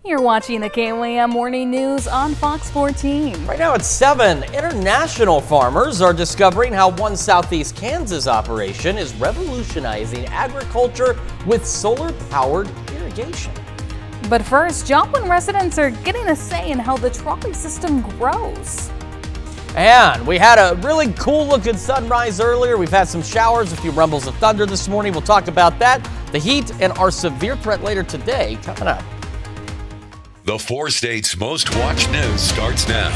You're watching the KOAM Morning News on Fox 14. Right now it's 7. International farmers are discovering how one Southeast Kansas operation is revolutionizing agriculture with solar-powered irrigation. But first, Joplin residents are getting a say in how the trolley system grows. And we had a really cool looking sunrise earlier. We've had some showers, a few rumbles of thunder this morning. We'll talk about that, the heat, and our severe threat later today coming up. The 4 states' most watched news starts now.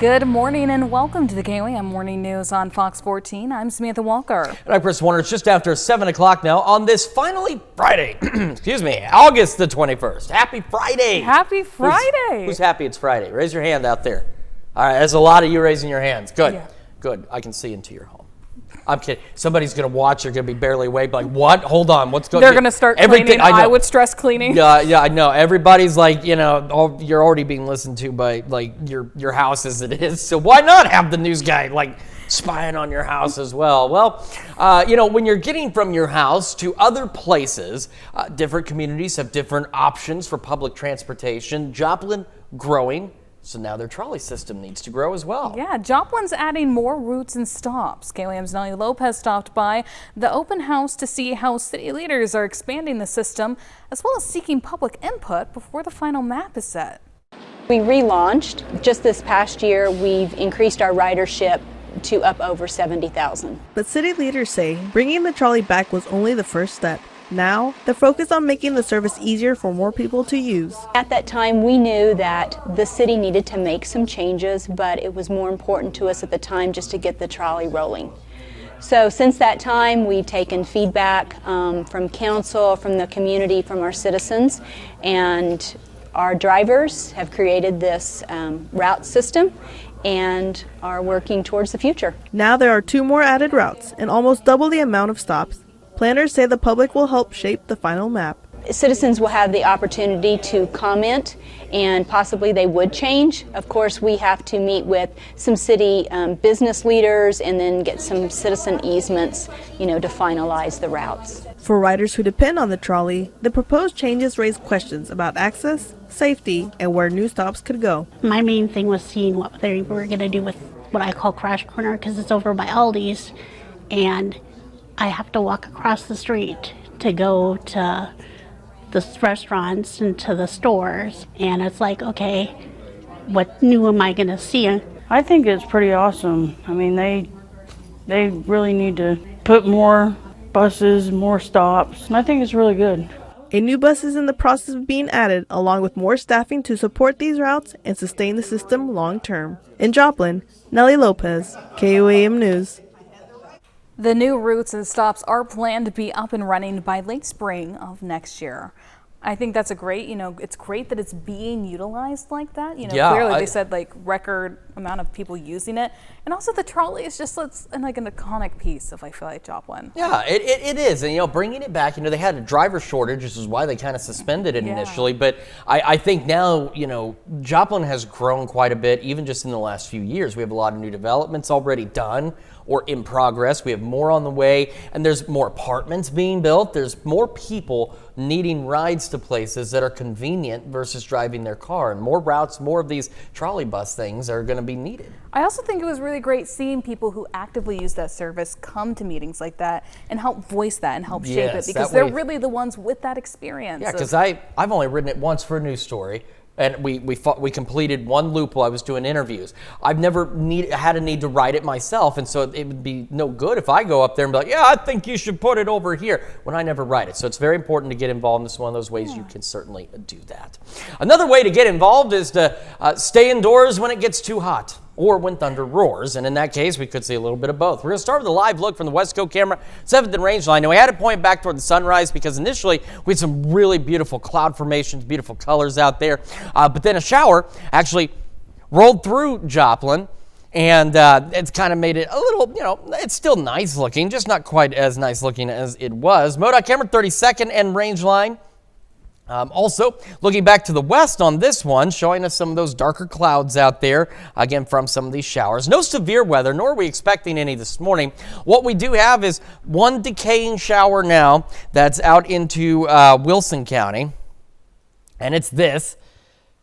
Good morning and welcome to the KOAM Morning News on Fox 14. I'm Samantha Walker. And I'm Chris Warner. It's just after 7 o'clock now on this finally Friday. Excuse me, August the 21st. Happy Friday. Happy Friday. Who's happy it's Friday? Raise your hand out there. All right, there's a lot of you raising your hands. Good. Yeah. Good. I can see into your home. I'm kidding. Somebody's going to watch. They're going to be barely awake. Like, what? Hold on. What's going on? They're going to start cleaning. I would stress cleaning. Yeah, I know. Everybody's like, you're already being listened to by like your house as it is. So why not have the news guy like spying on your house as well? Well, when you're getting from your house to other places, different communities have different options for public transportation. Joplin growing. So now their trolley system needs to grow as well. Yeah, Joplin's adding more routes and stops. KOAM's Nellie Lopez stopped by the open house to see how city leaders are expanding the system, as well as seeking public input before the final map is set. We relaunched. Just this past year, we've increased our ridership to up over 70,000. But city leaders say bringing the trolley back was only the first step. Now, they're focused on making the service easier for more people to use. At that time, we knew that the city needed to make some changes, but it was more important to us at the time just to get the trolley rolling. So since that time, we've taken feedback from council, from the community, from our citizens, and our drivers have created this route system and are working towards the future. Now there are 2 more added routes and almost double the amount of stops. Planners say the public will help shape the final map. Citizens will have the opportunity to comment, and possibly they would change. Of course, we have to meet with some city business leaders and then get some citizen easements, to finalize the routes. For riders who depend on the trolley, the proposed changes raise questions about access, safety, and where new stops could go. My main thing was seeing what they were going to do with what I call Crash Corner, because it's over by Aldi's, and I have to walk across the street to go to the restaurants and to the stores. And it's like, okay, what new am I going to see? I think it's pretty awesome. I mean, they really need to put more buses, more stops, and I think it's really good. A new bus is in the process of being added, along with more staffing to support these routes and sustain the system long term. In Joplin, Nellie Lopez, KOAM News. The new routes and stops are planned to be up and running by late spring of next year. I think that's it's great that it's being utilized like that. Clearly they said like record amount of people using it. And also the trolley is just like an iconic piece of, I feel like, Joplin. Yeah, it is. And, bringing it back, they had a driver shortage, which is why they kind of suspended it initially. But I think now, Joplin has grown quite a bit, even just in the last few years. We have a lot of new developments already done or in progress. We have more on the way, and there's more apartments being built. There's more people needing rides to places that are convenient versus driving their car. And more routes, more of these trolley bus things are going to be needed. I also think it was really great seeing people who actively use that service come to meetings like that and help voice that and help shape it, because they're really the ones with that experience. Yeah, because I've only ridden it once for a news story. And we completed one loop while I was doing interviews. I've never had a need to ride it myself, and so it would be no good if I go up there and be like, yeah, I think you should put it over here, when I never ride it. So it's very important to get involved. This is one of those ways you can certainly do that. Another way to get involved is to stay indoors when it gets too hot, or when thunder roars, and in that case, we could see a little bit of both. We're going to start with a live look from the Westco camera, 7th and Rangeline. Now, we had to point back toward the sunrise because initially we had some really beautiful cloud formations, beautiful colors out there, but then a shower actually rolled through Joplin, and it's kind of made it a little, it's still nice looking, just not quite as nice looking as it was. MoDOT camera, 32nd and Rangeline. Also, looking back to the west on this one, showing us some of those darker clouds out there, again, from some of these showers. No severe weather, nor are we expecting any this morning. What we do have is one decaying shower now that's out into Wilson County. and it's this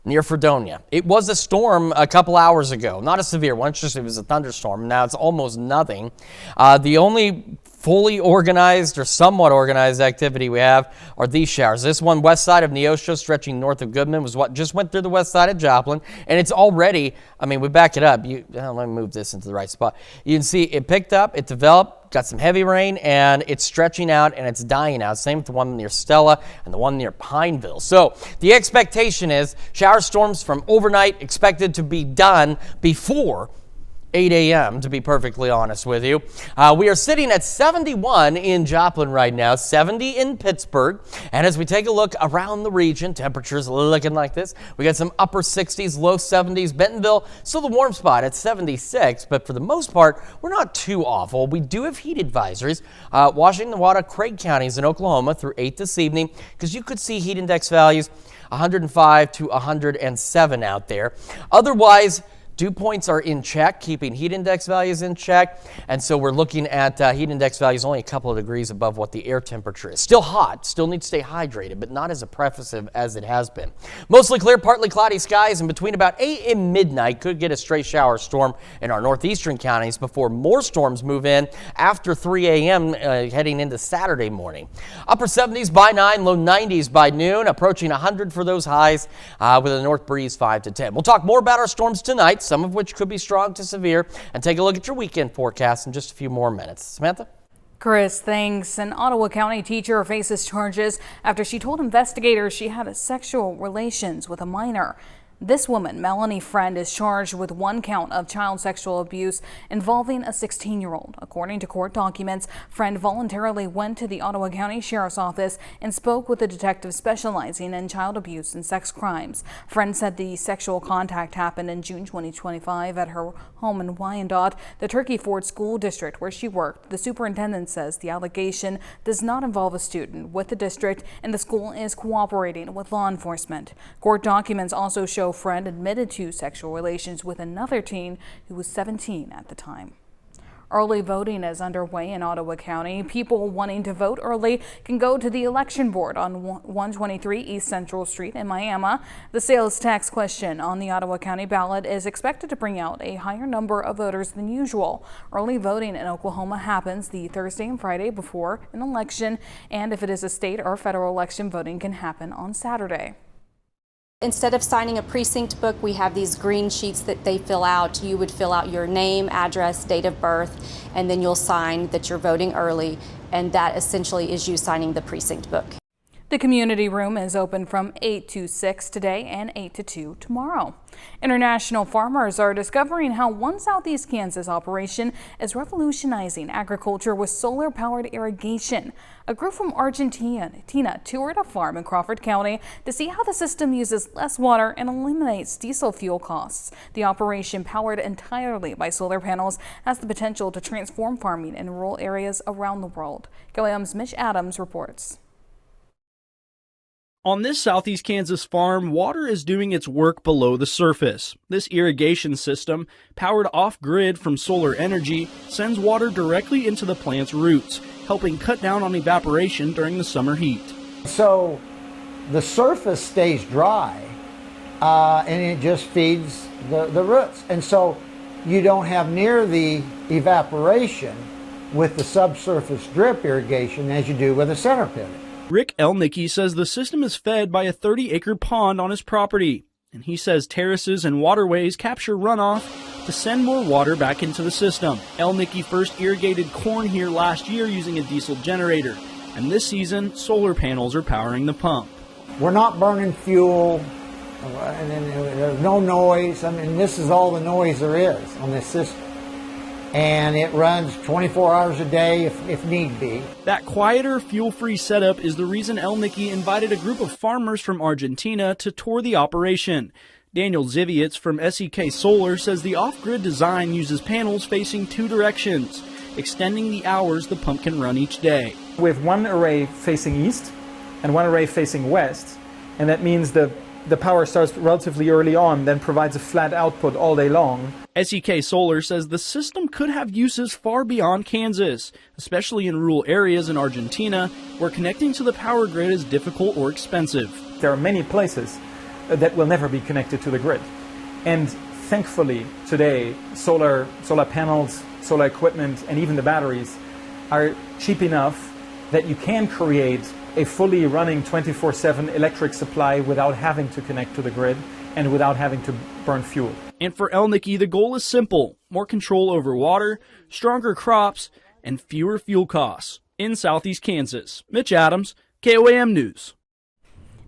near Fredonia. It was a storm a couple hours ago, not a severe one, it was a thunderstorm. Now it's almost nothing. The only fully organized or somewhat organized activity we have are these showers. This one west side of Neosho, stretching north of Goodman, was what just went through the west side of Joplin, and it's already, I mean, we back it up. Let me move this into the right spot. You can see it picked up, it developed, got some heavy rain, and it's stretching out and it's dying out. Same with the one near Stella and the one near Pineville. So the expectation is shower storms from overnight expected to be done before 8 a.m., to be perfectly honest with you. We are sitting at 71 in Joplin right now, 70 in Pittsburgh. And as we take a look around the region, temperatures looking like this. We got some upper 60s, low 70s. Bentonville, still the warm spot at 76, but for the most part, we're not too awful. We do have heat advisories. Washington, Nevada, Craig counties in Oklahoma through 8 this evening, because you could see heat index values 105 to 107 out there. Otherwise, dew points are in check, keeping heat index values in check. And so we're looking at heat index values only a couple of degrees above what the air temperature is. Still hot, still need to stay hydrated, but not as oppressive as it has been. Mostly clear, partly cloudy skies, and between about 8 and midnight could get a stray shower storm in our northeastern counties before more storms move in after 3 a.m. Heading into Saturday morning. Upper 70s by 9, low 90s by noon, approaching 100 for those highs with a north breeze 5 to 10. We'll talk more about our storms tonight, some of which could be strong to severe, and take a look at your weekend forecast in just a few more minutes. Samantha? Chris, thanks. An Ottawa County teacher faces charges after she told investigators she had sexual relations with a minor. This woman, Melanie Friend, is charged with 1 count of child sexual abuse involving a 16-year-old. According to court documents, Friend voluntarily went to the Ottawa County Sheriff's Office and spoke with a detective specializing in child abuse and sex crimes. Friend said the sexual contact happened in June 2025 at her home in Wyandotte, the Turkey Ford School District where she worked. The superintendent says the allegation does not involve a student with the district, and the school is cooperating with law enforcement. Court documents also show Friend admitted to sexual relations with another teen who was 17 at the time. Early voting is underway in Ottawa County. People wanting to vote early can go to the election board on 123 East Central Street in Miami. The sales tax question on the Ottawa County ballot is expected to bring out a higher number of voters than usual. Early voting in Oklahoma happens the Thursday and Friday before an election, and if it is a state or federal election, voting can happen on Saturday. Instead of signing a precinct book, we have these green sheets that they fill out. You would fill out your name, address, date of birth, and then you'll sign that you're voting early, and that essentially is you signing the precinct book. The community room is open from 8 to 6 today and 8 to 2 tomorrow. International farmers are discovering how one Southeast Kansas operation is revolutionizing agriculture with solar-powered irrigation. A group from Argentina toured a farm in Crawford County to see how the system uses less water and eliminates diesel fuel costs. The operation, powered entirely by solar panels, has the potential to transform farming in rural areas around the world. KOM's Mitch Adams reports. On this Southeast Kansas farm, water is doing its work below the surface. This irrigation system, powered off-grid from solar energy, sends water directly into the plant's roots, helping cut down on evaporation during the summer heat. So the surface stays dry, and it just feeds the roots. And so you don't have near the evaporation with the subsurface drip irrigation as you do with a center pivot. Rick Elnicki says the system is fed by a 30-acre pond on his property, and he says terraces and waterways capture runoff to send more water back into the system. Elnicki first irrigated corn here last year using a diesel generator, and this season, solar panels are powering the pump. We're not burning fuel, and there's no noise. I mean, this is all the noise there is on this system. And it runs 24 hours a day if need be. That quieter, fuel-free setup is the reason Elnicki invited a group of farmers from Argentina to tour the operation. Daniel Zivietz from SEK Solar says the off-grid design uses panels facing 2 directions, extending the hours the pump can run each day. With one array facing east and one array facing west, and that means the power starts relatively early on, then provides a flat output all day long. SEK Solar says the system could have uses far beyond Kansas, especially in rural areas in Argentina where connecting to the power grid is difficult or expensive. there are many places that will never be connected to the grid. And thankfully, today, solar panels, solar equipment, and even the batteries are cheap enough that you can create a fully running 24/7 electric supply without having to connect to the grid and without having to burn fuel. And for Elnicky, the goal is simple: more control over water, stronger crops, and fewer fuel costs. In Southeast Kansas, Mitch Adams, KOAM News.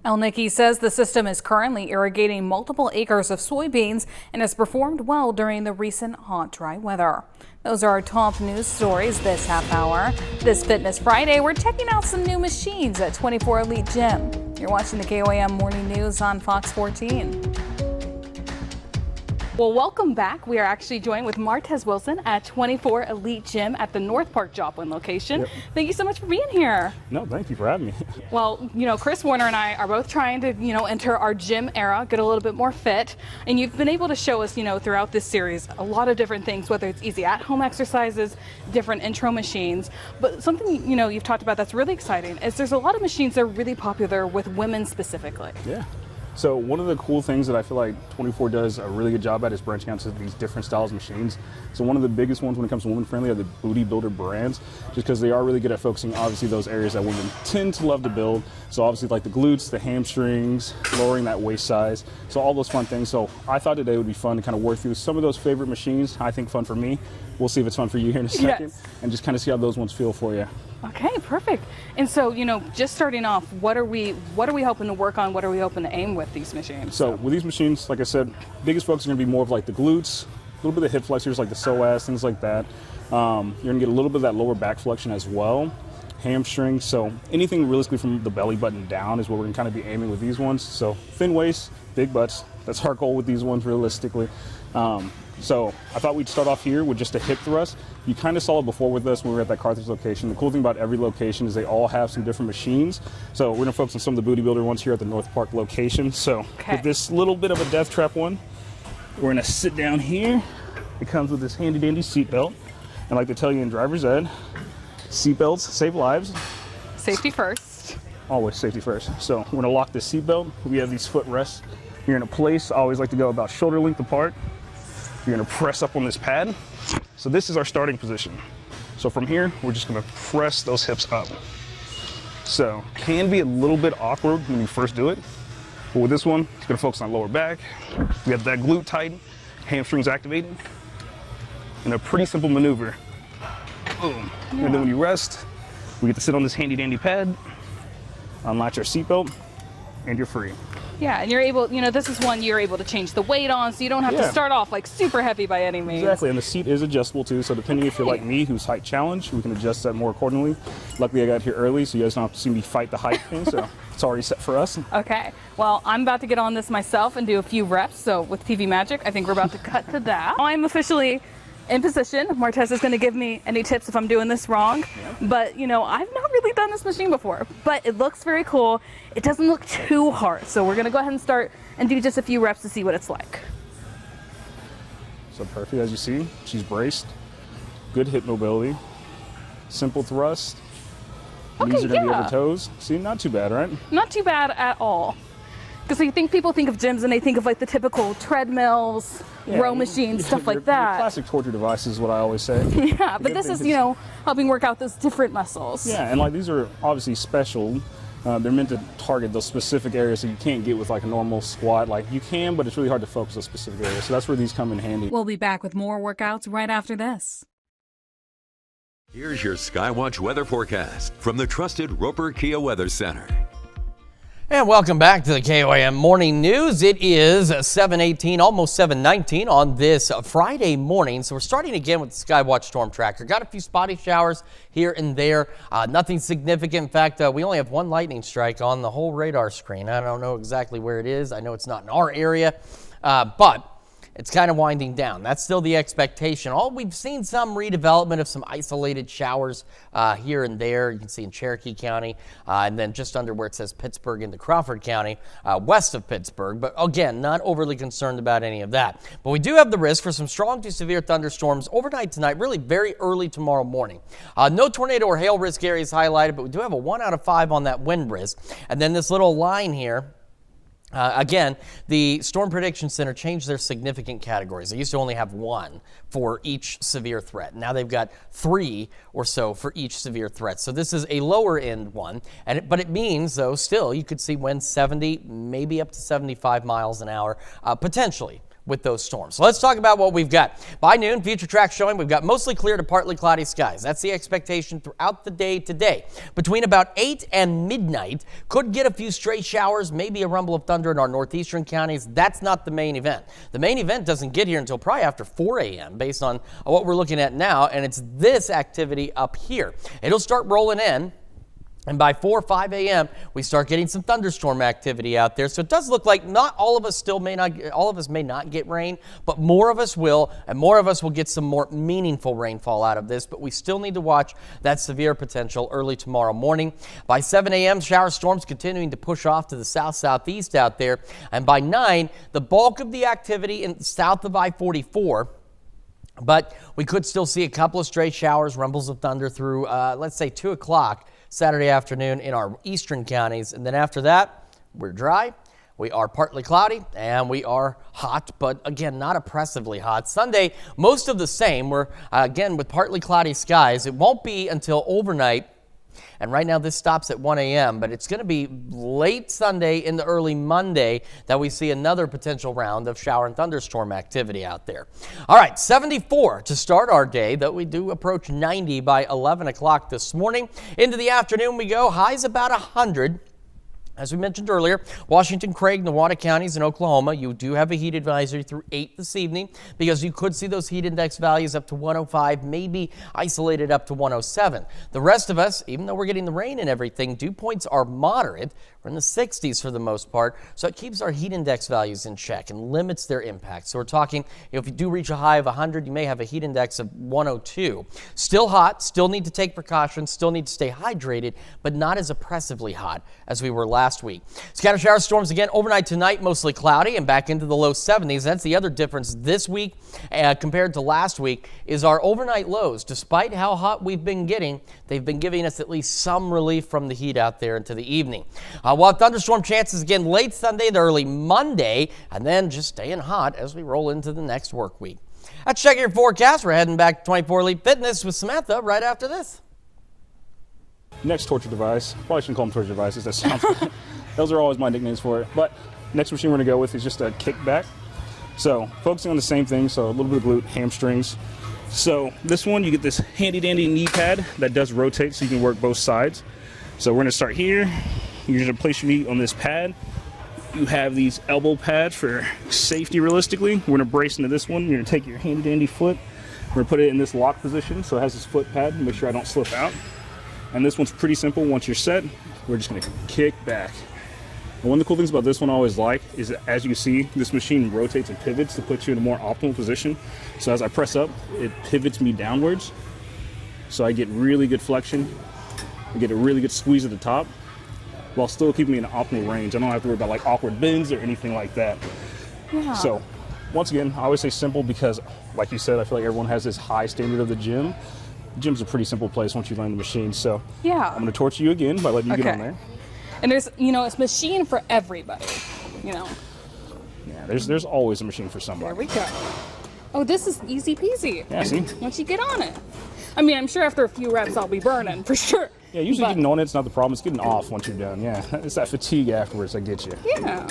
Elnicky says the system is currently irrigating multiple acres of soybeans and has performed well during the recent hot, dry weather. Those are our top news stories this half hour. This Fitness Friday, we're checking out some new machines at 24 Elite Gym. You're watching the KOAM Morning News on Fox 14. Well, welcome back. We are actually joined with Martez Wilson at 24 Elite Gym at the North Park Joplin location. Yep. Thank you so much for being here. No, thank you for having me. Well, Chris Warner and I are both trying to, enter our gym era, get a little bit more fit. And you've been able to show us, throughout this series, a lot of different things, whether it's easy at-home exercises, different intro machines. But something, you've talked about that's really exciting is there's a lot of machines that are really popular with women specifically. Yeah. So one of the cool things that I feel like 24 does a really good job at is branching out to these different styles of machines. So one of the biggest ones when it comes to women friendly are the booty builder brands, just because they are really good at focusing obviously those areas that women tend to love to build. So obviously like the glutes, the hamstrings, lowering that waist size, so all those fun things. So I thought today would be fun to kind of work through some of those favorite machines. I think fun for me. We'll see if it's fun for you here in a second. Yes. And just kind of see how those ones feel for you. Okay, perfect. And so, just starting off, what are we hoping to work on? What are we hoping to aim with these machines? So with these machines, like I said, biggest focus is going to be more of like the glutes, a little bit of hip flexors like the psoas, things like that. You're going to get a little bit of that lower back flexion as well, hamstrings. So anything realistically from the belly button down is what we're going to kind of be aiming with these ones. So thin waist, big butts. That's our goal with these ones realistically. So I thought we'd start off here with just a hip thrust. You kind of saw it before with us when we were at that Carthage location. The cool thing about every location is they all have some different machines. So we're going to focus on some of the booty builder ones here at the North Park location. So with this little bit of a death trap one, we're going to sit down here. It comes with this handy dandy seat belt. And like they tell you in driver's ed, seat belts save lives. Safety first. Always safety first. So we're going to lock this seat belt. We have these foot rests here in a place. I always like to go about shoulder length apart. You're gonna press up on this pad. So this is our starting position. So from here, we're just gonna press those hips up. So can be a little bit awkward when you first do it, but with this one, it's gonna focus on lower back. We have that glute tighten, hamstrings activated, and a pretty simple maneuver. Boom. Yeah. And then when you rest, we get to sit on this handy dandy pad, unlatch our seatbelt, and you're free. Yeah, and you're able, this is one you're able to change the weight on, so you don't have to start off like super heavy by any means. Exactly, and the seat is adjustable too, so depending if you're like me, who's height challenged, we can adjust that more accordingly. Luckily, I got here early, so you guys don't have to see me fight the height thing, so it's already set for us. Okay, well, I'm about to get on this myself and do a few reps, so with TV Magic, I think we're about to cut to that. I'm officially in position. Martez is going to give me any tips if I'm doing this wrong. But, I've not really done this machine before. But it looks very cool. It doesn't look too hard. So we're going to go ahead and start and do just a few reps to see what it's like. So perfect, as you see, she's braced. Good hip mobility. Simple thrust. Knees are going to be over toes. See, not too bad, right? Not too bad at all. Because people think of gyms and they think of like the typical treadmills, row machines, stuff like that. Your classic torture device is what I always say. Yeah, but this is, helping work out those different muscles. Yeah, and like these are obviously special. They're meant to target those specific areas that you can't get with like a normal squat. Like you can, but it's really hard to focus those specific areas. So that's where these come in handy. We'll be back with more workouts right after this. Here's your Skywatch weather forecast from the trusted Roper Kia Weather Center. And welcome back to the KOAM Morning News. It is 7:18, almost 7:19 on this Friday morning. So we're starting again with the Skywatch Storm Tracker. Got a few spotty showers here and there. Nothing significant. In fact, we only have one lightning strike on the whole radar screen. I don't know exactly where it is. I know it's not in our area, but it's kind of winding down. That's still the expectation. We've seen some redevelopment of some isolated showers here and there. You can see in Cherokee County, and then just under where it says Pittsburgh into Crawford County, west of Pittsburgh. But again, not overly concerned about any of that. But we do have the risk for some strong to severe thunderstorms overnight tonight, really very early tomorrow morning. No tornado or hail risk areas highlighted, but we do have a 1 out of 5 on that wind risk. And then this little line here Again, the Storm Prediction Center changed their significant categories. They used to only have one for each severe threat. Now they've got 3 or so for each severe threat. So this is a lower end one, but it means, though, still you could see winds 70, maybe up to 75 miles an hour, potentially, with those storms. So let's talk about what we've got. By noon, future track showing we've got mostly clear to partly cloudy skies. That's the expectation throughout the day today. Between about 8 and midnight, could get a few stray showers, maybe a rumble of thunder in our northeastern counties. That's not the main event. The main event doesn't get here until probably after 4 a.m. based on what we're looking at now, and it's this activity up here. It'll start rolling in. And by 4 or 5 a.m., we start getting some thunderstorm activity out there. So it does look like not all of us may not get rain, but more of us will, and more of us will get some more meaningful rainfall out of this. But we still need to watch that severe potential early tomorrow morning. By 7 a.m., shower storms continuing to push off to the south-southeast out there. And by 9, the bulk of the activity in south of I-44. But we could still see a couple of stray showers, rumbles of thunder through, let's say, 2 o'clock Saturday afternoon in our eastern counties. And then after that, we're dry, we are partly cloudy, and we are hot, but again, not oppressively hot. Sunday, most of the same. We're, again, with partly cloudy skies. It won't be until overnight. And right now this stops at 1 a.m., but it's going to be late Sunday into early Monday that we see another potential round of shower and thunderstorm activity out there. All right, 74 to start our day, though we do approach 90 by 11 o'clock this morning. Into the afternoon we go, highs about 100. As we mentioned earlier, Washington, Craig, Newada counties in Oklahoma, you do have a heat advisory through 8 this evening because you could see those heat index values up to 105, maybe isolated up to 107. The rest of us, even though we're getting the rain and everything, dew points are moderate. We're in the 60s for the most part, so it keeps our heat index values in check and limits their impact. So we're talking, if you do reach a high of 100, you may have a heat index of 102. Still hot, still need to take precautions, still need to stay hydrated, but not as oppressively hot as we were last week. Scattered shower storms again overnight tonight, mostly cloudy and back into the low 70s. That's the other difference this week compared to last week is our overnight lows. Despite how hot we've been getting, they've been giving us at least some relief from the heat out there into the evening. We'll have thunderstorm chances again late Sunday to early Monday, and then just staying hot as we roll into the next work week. Let's check your forecast. We're heading back to 24 Elite Fitness with Samantha right after this. Next torture device, probably shouldn't call them torture devices, that sounds good. Those are always my nicknames for it. But next machine we're going to go with is just a kickback. So focusing on the same thing, so a little bit of glute, hamstrings. So this one, you get this handy dandy knee pad that does rotate so you can work both sides. So we're going to start here. You're going to place your knee on this pad. You have these elbow pads for safety realistically. We're going to brace into this one. You're going to take your handy dandy foot. We're going to put it in this lock position so it has this foot pad. Make sure I don't slip out. And this one's pretty simple. Once you're set, we're just going to kick back. And one of the cool things about this one I always like is that, as you can see, this machine rotates and pivots to put you in a more optimal position. So as I press up, it pivots me downwards. So I get really good flexion. I get a really good squeeze at the top while still keeping me in an optimal range. I don't have to worry about like awkward bends or anything like that. Yeah. So once again, I always say simple because, like you said, I feel like everyone has this high standard of the gym. The gym's a pretty simple place once you learn the machine. So yeah, I'm going to torture you again by letting you get on there. And there's, it's a machine for everybody, Yeah, there's always a machine for somebody. There we go. Oh, this is easy peasy. Yeah, see? Once you get on it. I mean, I'm sure after a few reps I'll be burning, for sure. Yeah, usually getting on it's not the problem. It's getting off once you're done. Yeah, it's that fatigue afterwards that gets you. Yeah.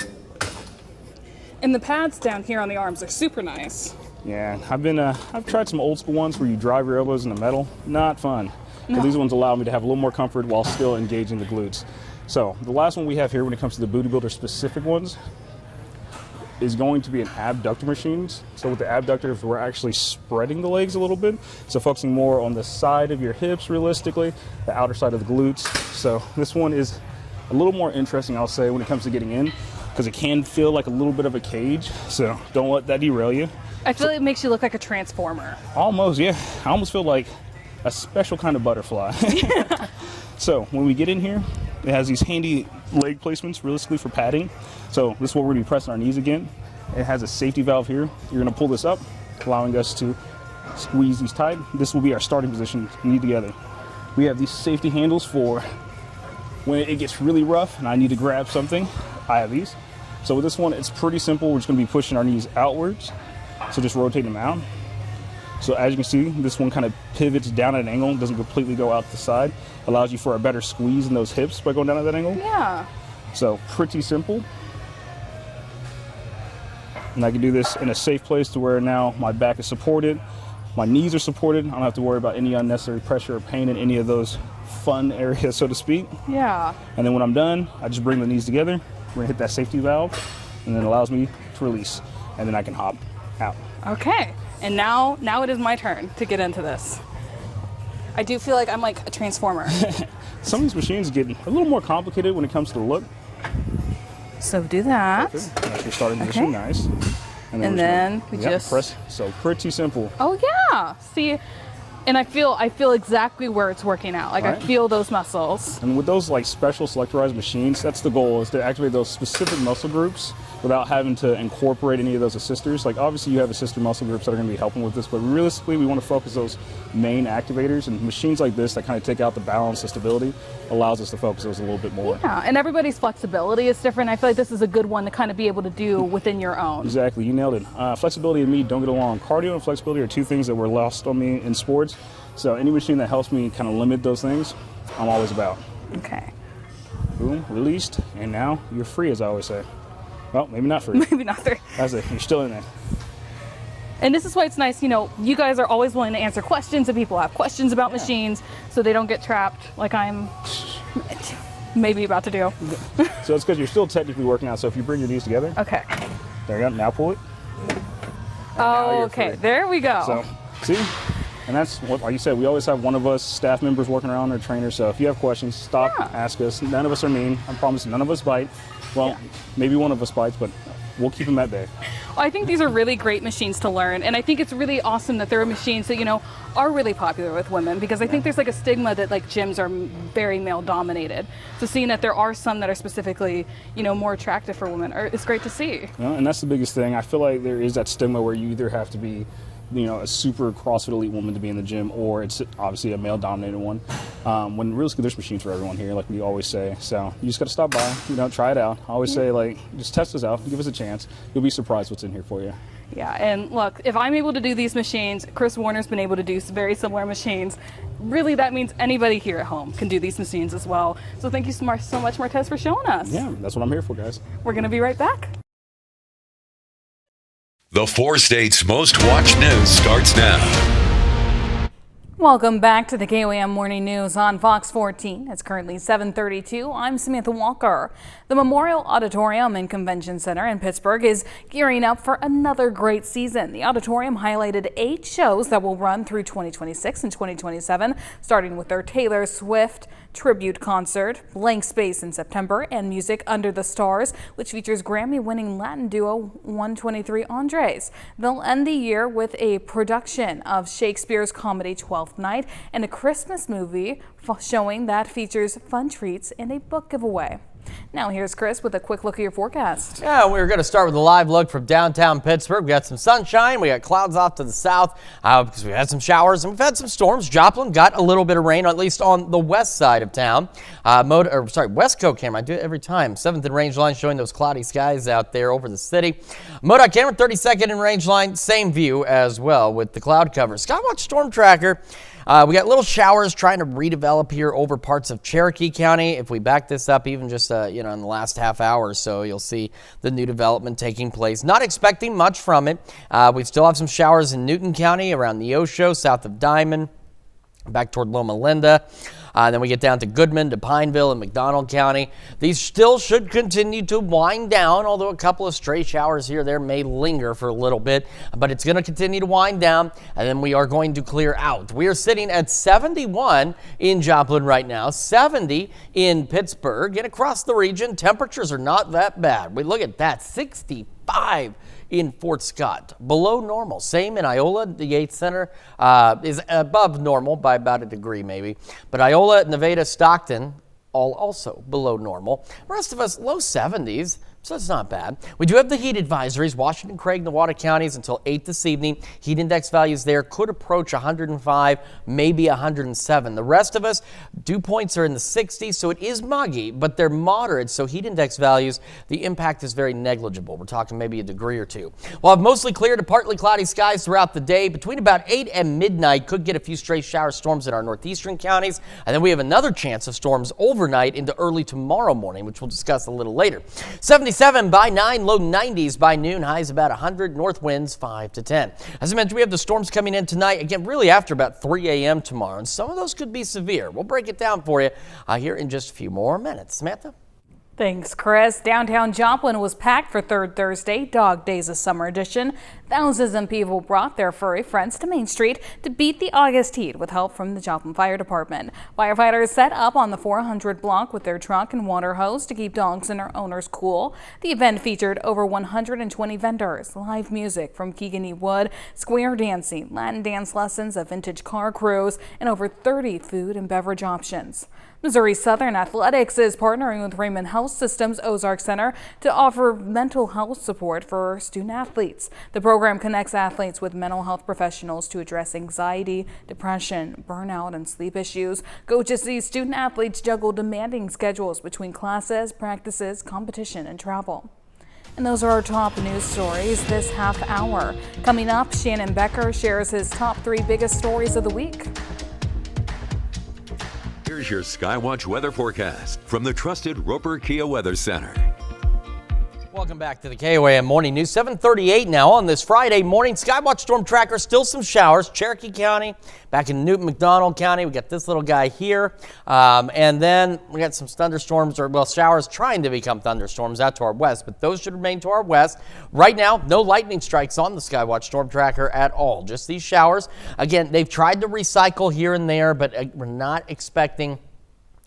And the pads down here on the arms are super nice. Yeah, I've tried some old school ones where you drive your elbows in the metal. Not fun. No. These ones allow me to have a little more comfort while still engaging the glutes. So the last one we have here when it comes to the booty builder specific ones is going to be an abductor machines. So with the abductors, we're actually spreading the legs a little bit. So focusing more on the side of your hips realistically, the outer side of the glutes. So this one is a little more interesting, I'll say, when it comes to getting in, because it can feel like a little bit of a cage. So don't let that derail you. I feel like it makes you look like a transformer. Almost, yeah. I almost feel like a special kind of butterfly. Yeah. So when we get in here, it has these handy leg placements realistically for padding. So this is what we're going to be pressing our knees again. It has a safety valve here. You're going to pull this up, allowing us to squeeze these tight. This will be our starting position, knee together. We have these safety handles for when it gets really rough and I need to grab something. I have these. So with this one, it's pretty simple. We're just going to be pushing our knees outwards. So just rotating them out. So as you can see, this one kind of pivots down at an angle, doesn't completely go out the side. Allows you for a better squeeze in those hips by going down at that angle. Yeah. So pretty simple. And I can do this in a safe place to where now my back is supported, my knees are supported. I don't have to worry about any unnecessary pressure or pain in any of those fun areas, so to speak. Yeah. And then when I'm done, I just bring the knees together. We're gonna hit that safety valve, and then it allows me to release. And then I can hop out. Okay. And now it is my turn to get into this. I do feel like I'm like a transformer. Some of these machines get a little more complicated when it comes to the look. So do that. That's your starting position, nice. And then we just press. So pretty simple. Oh yeah. See, and I feel exactly where it's working out. Like I feel those muscles. And with those like special selectorized machines, that's the goal, is to activate those specific muscle groups without having to incorporate any of those assisters. Like obviously you have assister muscle groups that are going to be helping with this, but realistically we want to focus those main activators, and machines like this that kind of take out the balance, the stability, allows us to focus those a little bit more. Yeah, and everybody's flexibility is different. I feel like this is a good one to kind of be able to do within your own. Exactly, you nailed it. Flexibility and me don't get along. Cardio and flexibility are two things that were lost on me in sports. So any machine that helps me kind of limit those things, I'm always about. Okay. Boom, released, and now you're free, as I always say. Well, maybe not free. Maybe not free. That's it, you're still in there. And this is why it's nice, you know, you guys are always willing to answer questions, and people have questions about machines, so they don't get trapped like I'm maybe about to do. So it's because you're still technically working out, so if you bring your knees together. Okay. There you go, now pull it. Oh, okay, there we go. So, see? And that's what, like you said, we always have one of us staff members working around our trainers. So if you have questions, stop, ask us. None of us are mean. I promise none of us bite. Well, maybe one of us bites, but we'll keep them at bay. I think these are really great machines to learn. And I think it's really awesome that there are machines that, you know, are really popular with women, because I think there's like a stigma that like gyms are very male dominated. So seeing that there are some that are specifically, you know, more attractive for women, it's great to see. Yeah, and that's the biggest thing. I feel like there is that stigma where you either have to be, you know, a super CrossFit elite woman to be in the gym, or it's obviously a male-dominated one. When realistically, there's machines for everyone here, like we always say. So you just got to stop by, you know, try it out. I always say, like, just test us out, give us a chance. You'll be surprised what's in here for you. Yeah, and look, if I'm able to do these machines, Chris Warner's been able to do some very similar machines. Really, that means anybody here at home can do these machines as well. So thank you so much, Martez, for showing us. Yeah, that's what I'm here for, guys. We're going to be right back. The 4 states' most watched news starts now. Welcome back to the KOAM Morning News on Fox 14. It's currently 7:32. I'm Samantha Walker. The Memorial Auditorium and Convention Center in Pittsburgh is gearing up for another great season. The auditorium highlighted 8 shows that will run through 2026 and 2027, starting with their Taylor Swift tribute concert, Blank Space in September, and Music Under the Stars, which features Grammy-winning Latin duo 123 Andres. They'll end the year with a production of Shakespeare's comedy Twelfth Night and a Christmas movie showing that features fun treats and a book giveaway. Now here's Chris with a quick look at your forecast. Yeah, we're going to start with a live look from downtown Pittsburgh. We got some sunshine. We got clouds off to the south because we had some showers and we've had some storms. Joplin got a little bit of rain, at least on the west side of town. Westco camera. I do it every time. 7th and range line showing those cloudy skies out there over the city. MoDOT camera, 32nd and range line, same view as well with the cloud cover. Skywatch Storm Tracker. We got little showers trying to redevelop here over parts of Cherokee County. If we back this up even just in the last half hour or so, you'll see the new development taking place. Not expecting much from it. We still have some showers in Newton County around Neosho, south of Diamond, back toward Loma Linda. Then we get down to Goodman, to Pineville, and McDonald County. These still should continue to wind down, although a couple of stray showers here or there may linger for a little bit. But it's going to continue to wind down, and then we are going to clear out. We are sitting at 71 in Joplin right now, 70 in Pittsburgh, and across the region, temperatures are not that bad. We look at that, 65 in Fort Scott, below normal. Same in Iola. The Yates Center is above normal by about a degree maybe. But Iola, Nevada, Stockton, all also below normal. The rest of us, low 70s. So it's not bad. We do have the heat advisories. Washington, Craig, Newada counties until 8 this evening. Heat index values there could approach 105, maybe 107. The rest of us, dew points are in the 60s, so it is muggy, but they're moderate. So heat index values, the impact is very negligible. We're talking maybe a degree or two. We'll have mostly clear to partly cloudy skies throughout the day. Between about 8 and midnight, could get a few stray shower storms in our northeastern counties. And then we have another chance of storms overnight into early tomorrow morning, which we'll discuss a little later. 77 by 9, low 90s by noon, highs about 100, north winds 5 to 10. As I mentioned, we have the storms coming in tonight, again, really after about 3 a.m. tomorrow, and some of those could be severe. We'll break it down for you here in just a few more minutes. Samantha? Thanks, Chris. Downtown Joplin was packed for Third Thursday, Dog Days of Summer Edition. Thousands of people brought their furry friends to Main Street to beat the August heat with help from the Joplin Fire Department. Firefighters set up on the 400 block with their truck and water hose to keep dogs and their owners cool. The event featured over 120 vendors, live music from Keegan E. Wood, square dancing, Latin dance lessons, a vintage car cruise, and over 30 food and beverage options. Missouri Southern Athletics is partnering with Raymond Health Systems Ozark Center to offer mental health support for student athletes. The program connects athletes with mental health professionals to address anxiety, depression, burnout, and sleep issues. Coaches see student athletes juggle demanding schedules between classes, practices, competition, and travel. And those are our top news stories this half hour. Coming up, Shannon Becker shares his top 3 biggest stories of the week. Here's your Skywatch weather forecast from the trusted Roper Kia Weather Center. Welcome back to the KOAM Morning News. 7:38 now on this Friday morning. Skywatch Storm Tracker, still some showers. Cherokee County, back in Newton McDonald County, we got this little guy here. And then we got some thunderstorms, or well, showers trying to become thunderstorms out to our west, but those should remain to our west. Right now, no lightning strikes on the Skywatch Storm Tracker at all. Just these showers. Again, they've tried to recycle here and there, but we're not expecting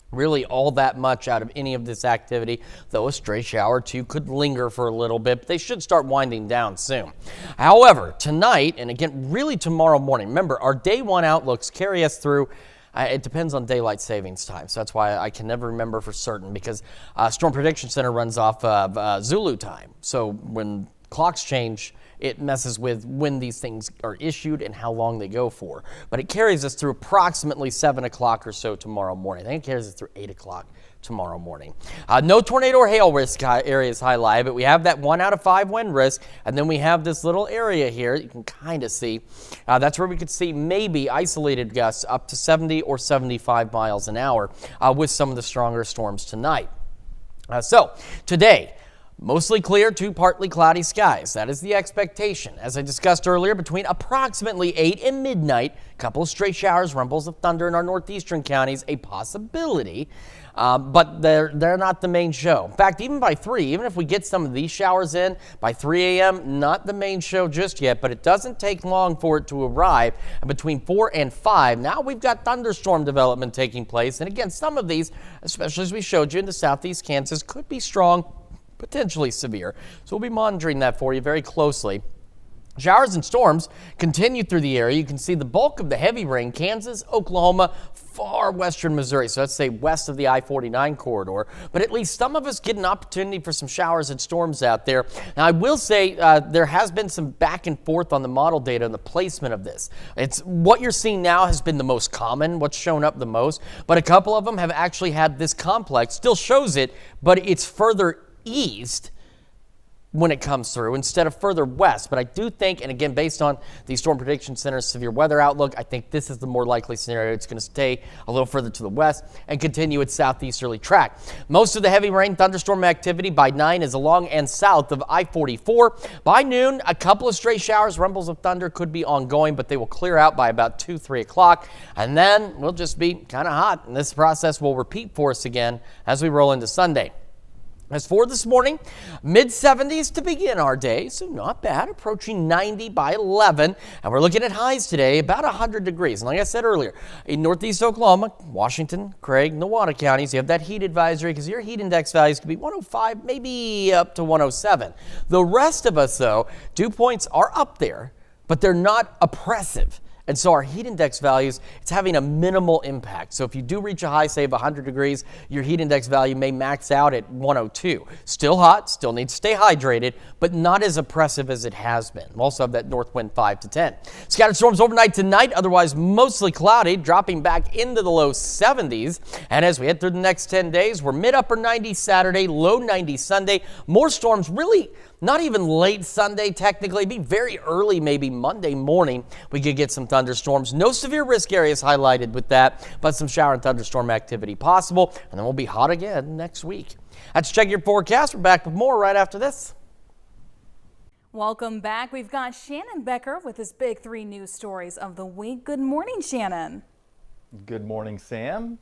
really all that much out of any of this activity, though a stray shower or two could linger for a little bit, but they should start winding down soon. However, tonight, and again, really tomorrow morning, remember, our day one outlooks carry us through. It depends on daylight savings time, so that's why I can never remember for certain, because Storm Prediction Center runs off of Zulu time. So when clocks change, it messes with when these things are issued and how long they go for. But it carries us through approximately 7 o'clock or so tomorrow morning. I think it carries us through 8 o'clock tomorrow morning. No tornado or hail risk areas highlighted, but we have that 1 out of 5 wind risk, and then we have this little area here you can kind of see. That's where we could see maybe isolated gusts up to 70 or 75 miles an hour with some of the stronger storms tonight. So today, mostly clear to partly cloudy skies. That is the expectation. As I discussed earlier, between approximately 8 and midnight, a couple of stray showers, rumbles of thunder in our northeastern counties, a possibility, but they're not the main show. In fact, even by 3, even if we get some of these showers in, by 3 a.m., not the main show just yet, but it doesn't take long for it to arrive. And between 4 and 5, now we've got thunderstorm development taking place. And again, some of these, especially as we showed you in the southeast Kansas, could be strong, potentially severe. So we'll be monitoring that for you very closely. Showers and storms continue through the area. You can see the bulk of the heavy rain, Kansas, Oklahoma, far western Missouri. So let's say west of the I-49 corridor. But at least some of us get an opportunity for some showers and storms out there. Now, I will say there has been some back and forth on the model data and the placement of this. It's what you're seeing now has been the most common, what's shown up the most. But a couple of them have actually had this complex. Still shows it, but it's further east when it comes through instead of further west. But I do think, and again, based on the Storm Prediction Center's severe weather outlook, I think this is the more likely scenario. It's going to stay a little further to the west and continue its southeasterly track. Most of the heavy rain thunderstorm activity by 9 is along and south of I-44. By noon, a couple of stray showers, rumbles of thunder could be ongoing, but they will clear out by about 2, 3 o'clock. And then we'll just be kind of hot. And this process will repeat for us again as we roll into Sunday. As for this morning, mid-70s to begin our day, so not bad, approaching 90 by 11, and we're looking at highs today, about 100 degrees. And like I said earlier, in northeast Oklahoma, Washington, Craig, Newada counties, you have that heat advisory because your heat index values could be 105, maybe up to 107. The rest of us, though, dew points are up there, but they're not oppressive And so our heat index values, it's having a minimal impact. So if you do reach a high, say of 100 degrees, your heat index value may max out at 102. Still hot, still need to stay hydrated, but not as oppressive as it has been. We also have that north wind 5 to 10. Scattered storms overnight tonight, otherwise mostly cloudy, dropping back into the low 70s. And as we head through the next 10 days, we're mid-upper 90s Saturday, low 90s Sunday. More storms really not even late Sunday, technically. Be very early, maybe Monday morning. We could get some thunderstorms. No severe risk areas highlighted with that, but some shower and thunderstorm activity possible. And then we'll be hot again next week. Let's check your forecast. We're back with more right after this. Welcome back. We've got Shannon Becker with his big 3 news stories of the week. Good morning, Shannon. Good morning, Sam.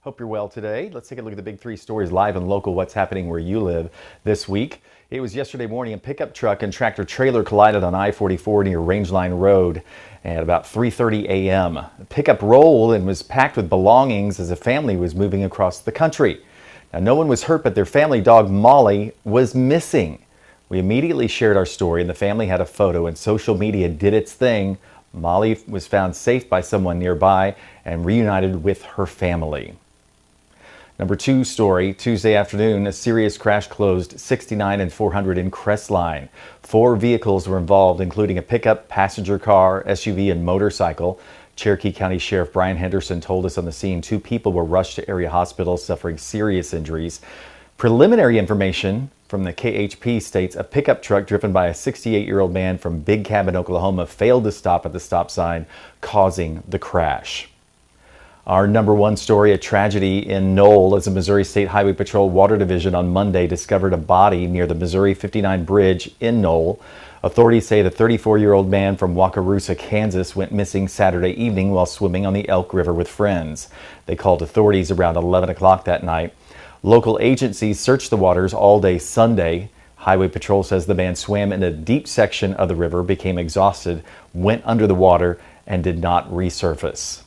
Hope you're well today. Let's take a look at the big 3 stories live and local, what's happening where you live this week. It was yesterday morning, a pickup truck and tractor trailer collided on I-44 near Rangeline Road at about 3:30 a.m. The pickup rolled and was packed with belongings as a family was moving across the country. Now, no one was hurt, but their family dog Molly was missing. We immediately shared our story and the family had a photo and social media did its thing. Molly was found safe by someone nearby and reunited with her family. Number 2 story, Tuesday afternoon, a serious crash closed 69 and 400 in Crestline. 4 vehicles were involved, including a pickup, passenger car, SUV, and motorcycle. Cherokee County Sheriff Brian Henderson told us on the scene 2 people were rushed to area hospitals suffering serious injuries. Preliminary information from the KHP states a pickup truck driven by a 68-year-old man from Big Cabin, Oklahoma, failed to stop at the stop sign, causing the crash. Our number 1 story, a tragedy in Knoll as the Missouri State Highway Patrol Water Division on Monday discovered a body near the Missouri 59 bridge in Knoll. Authorities say the 34-year-old man from Wakarusa, Kansas went missing Saturday evening while swimming on the Elk River with friends. They called authorities around 11 o'clock that night. Local agencies searched the waters all day Sunday. Highway Patrol says the man swam in a deep section of the river, became exhausted, went under the water, and did not resurface.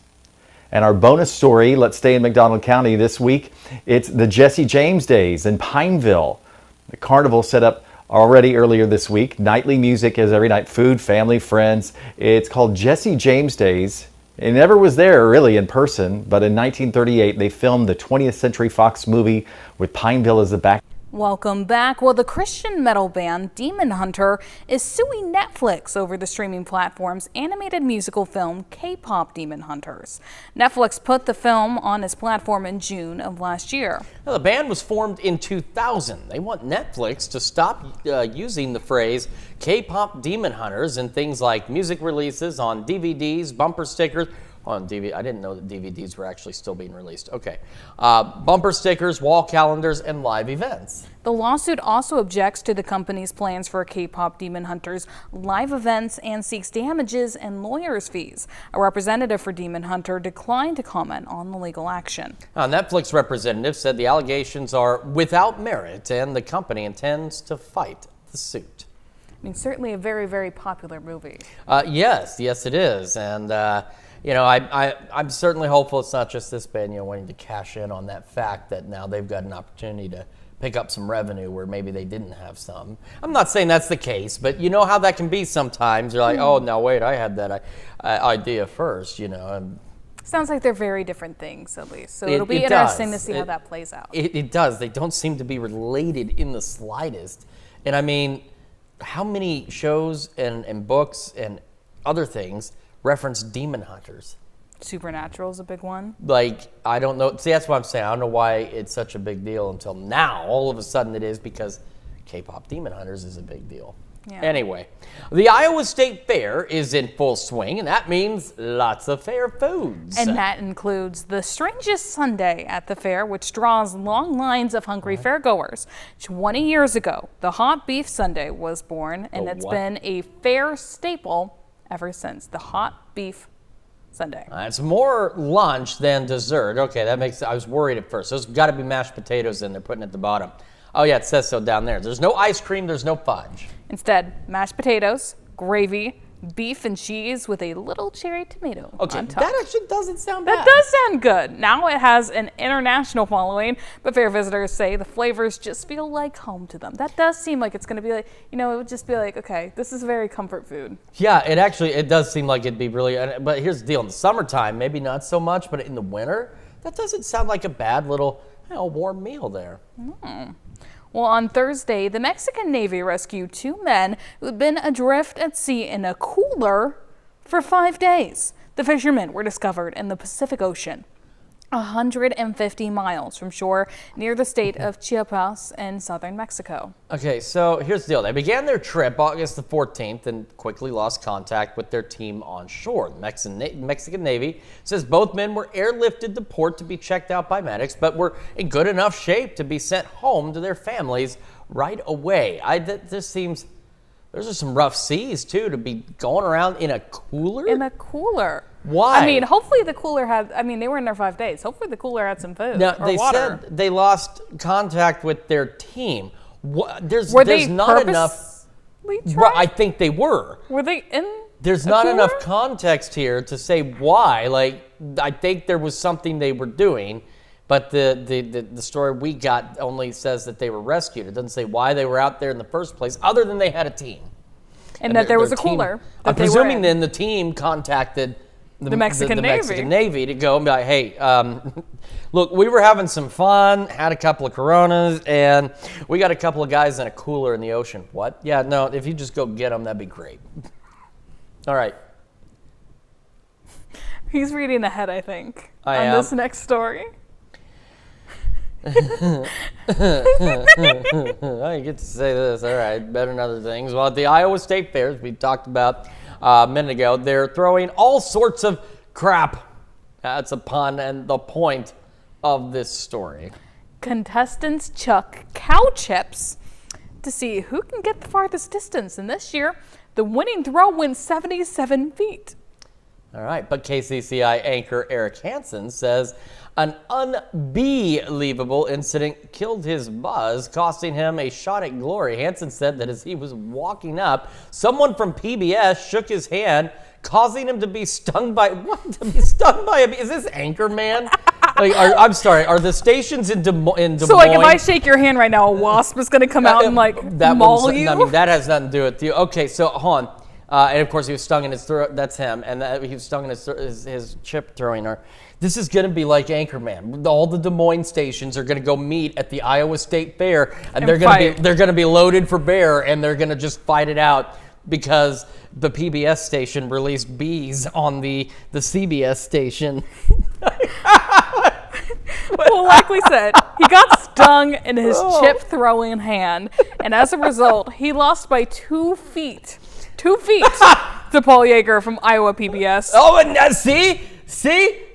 And our bonus story, let's stay in McDonald County this week. It's the Jesse James Days in Pineville. The carnival set up already earlier this week. Nightly music is every night, food, family, friends. It's called Jesse James Days. It never was there really in person, but in 1938 they filmed the 20th Century Fox movie with Pineville as the backdrop. Welcome back. Well, the Christian metal band Demon Hunter is suing Netflix over the streaming platform's animated musical film K-pop Demon Hunters. Netflix put the film on its platform in June of last year. Now, the band was formed in 2000. They want Netflix to stop using the phrase K-pop Demon Hunters in things like music releases on DVDs, bumper stickers, on DVD. I didn't know that DVDs were actually still being released. Okay. Bumper stickers, wall calendars, and live events. The lawsuit also objects to the company's plans for K-pop Demon Hunters live events and seeks damages and lawyers' fees. A representative for Demon Hunter declined to comment on the legal action. A Netflix representative said the allegations are without merit and the company intends to fight the suit. I mean, certainly a very, very popular movie. Yes, it is. And I'm certainly hopeful it's not just this band, wanting to cash in on that fact that now they've got an opportunity to pick up some revenue where maybe they didn't have some. I'm not saying that's the case, but you know how that can be sometimes. You're like, oh, no, wait, I had that idea first, Sounds like they're very different things, at least. So it'll be interesting to see how that plays out. It does. They don't seem to be related in the slightest. And I mean, how many shows and books and other things reference demon hunters? Supernatural is a big one. Like, I don't know. See, that's what I'm saying. I don't know why it's such a big deal until now. All of a sudden it is, because K-pop Demon Hunters is a big deal. Yeah. Anyway, the Iowa State Fair is in full swing, and that means lots of fair foods. And that includes the strangest Sunday at the fair, which draws long lines of hungry fairgoers. 20 years ago, the hot beef Sunday was born, and it's been a fair staple ever since. The hot beef Sunday. It's more lunch than dessert. Okay, that makes. I was worried at first. There's got to be mashed potatoes in there, putting at the bottom. Oh yeah, it says so down there. There's no ice cream. There's no fudge. Instead, mashed potatoes, gravy, beef and cheese with a little cherry tomato Okay, on top. that actually doesn't sound bad. That does sound good. Now it has an international following, but fair visitors say the flavors just feel like home to them. That does seem like it's going to be like, it would just be like, okay, this is very comfort food. Yeah, it does seem like it'd be really, but here's the deal. In the summertime, maybe not so much, but in the winter, that doesn't sound like a bad little warm meal there. Well, on Thursday, the Mexican Navy rescued 2 men who had been adrift at sea in a cooler for 5 days. The fishermen were discovered in the Pacific Ocean, 150 miles from shore near the state of Chiapas in southern Mexico. Okay, so here's the deal. They began their trip August the 14th and quickly lost contact with their team on shore. The Mexican Navy says both men were airlifted to port to be checked out by medics, but were in good enough shape to be sent home to their families right away. Those are some rough seas, too, to be going around in a cooler? In a cooler. Why? I mean, hopefully the cooler had, they were in there 5 days. Hopefully the cooler had some food Now, or they water. said they lost contact with their team. There's they not enough. I think they were. Were they in There's not enough context here to say why. Like, I think there was something they were doing, but the story we got only says that they were rescued. It doesn't say why they were out there in the first place, other than they had a team. And that there was a cooler. I'm presuming then the team contacted the Mexican Navy. Mexican Navy to go and be like, hey, look, we were having some fun, had a couple of Coronas, and we got a couple of guys in a cooler in the ocean. What? Yeah, no, if you just go get them, that'd be great. All right. He's reading ahead, I think, I on am. this next story. I get to say this. All right, better than other things. Well, at the Iowa State Fairs, we talked about a minute ago, they're throwing all sorts of crap. That's a pun and the point of this story. Contestants chuck cow chips to see who can get the farthest distance. And this year, the winning throw went 77 feet. All right, but KCCI anchor Eric Hansen says an unbelievable incident killed his buzz, costing him a shot at glory. Hansen said that as he was walking up, someone from PBS shook his hand, causing him to be stung by is this Anchorman? I'm sorry. Are the stations in Des Moines? So, like, if I shake your hand right now, a wasp is going to come out and maul you. I mean, that has nothing to do with you. Okay, so hold on. And of course, he was stung in his throat. That's him. And he was stung in his chip throwing her. This is going to be like Anchorman. All the Des Moines stations are going to go meet at the Iowa State Fair, and they're going to be loaded for bear, and they're going to just fight it out because the PBS station released bees on the CBS station. Well, like we said, he got stung in his chip throwing hand, and as a result, he lost by 2 feet. 2 feet to Paul Yeager from Iowa PBS. Oh, and see,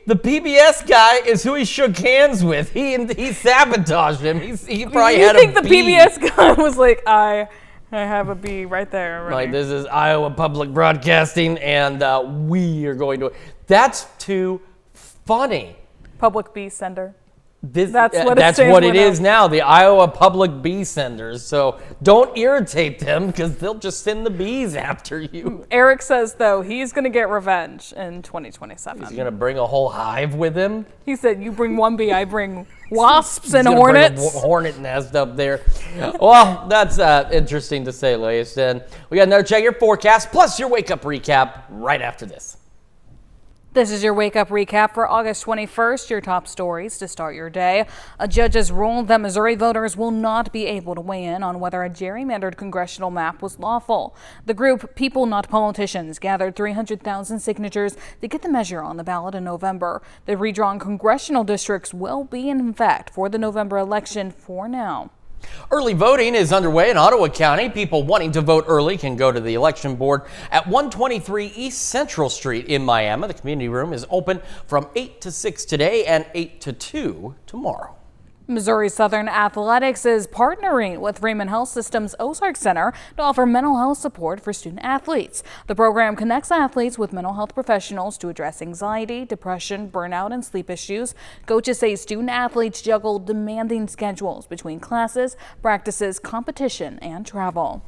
the PBS guy is who he shook hands with. He sabotaged him. He probably had a bee. You think the PBS guy was like, I have a bee right there. Right? Like, this is Iowa Public Broadcasting, and we are going to. That's too funny. Public Bee Sender. That's what it is now, the Iowa Public Bee Senders. So don't irritate them because they'll just send the bees after you. Eric says, though, he's going to get revenge in 2027. He's going to bring a whole hive with him? He said, you bring one bee, I bring wasps and hornets. Bring a hornet nest up there. Well, that's interesting to say, least. And we got another check your forecast plus your wake up recap right after this. This is your Wake Up Recap for August 21st, your top stories to start your day. A judge has ruled that Missouri voters will not be able to weigh in on whether a gerrymandered congressional map was lawful. The group People Not Politicians gathered 300,000 signatures to get the measure on the ballot in November. The redrawn congressional districts will be in effect for the November election for now. Early voting is underway in Ottawa County. People wanting to vote early can go to the election board at 123 East Central Street in Miami. The community room is open from 8 to 6 today and 8 to 2 tomorrow. Missouri Southern Athletics is partnering with Raymond Health System's Ozark Center to offer mental health support for student athletes. The program connects athletes with mental health professionals to address anxiety, depression, burnout, and sleep issues. Coaches say student athletes juggle demanding schedules between classes, practices, competition, and travel.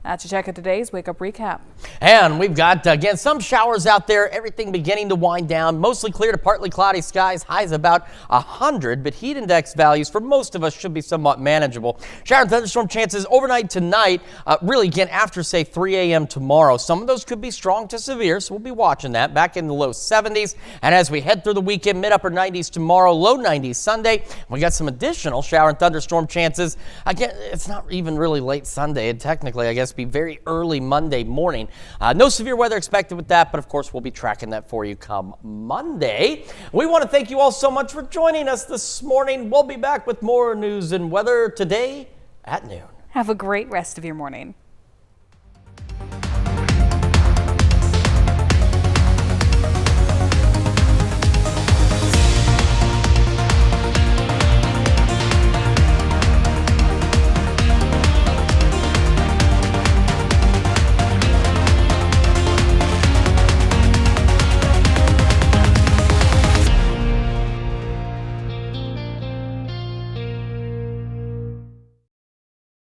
That's your check of today's Wake Up Recap. And we've got, again, some showers out there, everything beginning to wind down, mostly clear to partly cloudy skies, highs about 100, but heat index values for most of us should be somewhat manageable. Shower and thunderstorm chances overnight tonight, really again after, say, 3 a.m. tomorrow. Some of those could be strong to severe, so we'll be watching that. Back in the low 70s, and as we head through the weekend, mid-upper 90s tomorrow, low 90s Sunday. We got some additional shower and thunderstorm chances. Again, it's not even really late Sunday, and technically, I guess, be very early Monday morning. No severe weather expected with that, but of course we'll be tracking that for you come Monday. We want to thank you all so much for joining us this morning. We'll be back with more news and weather today at noon. Have a great rest of your morning.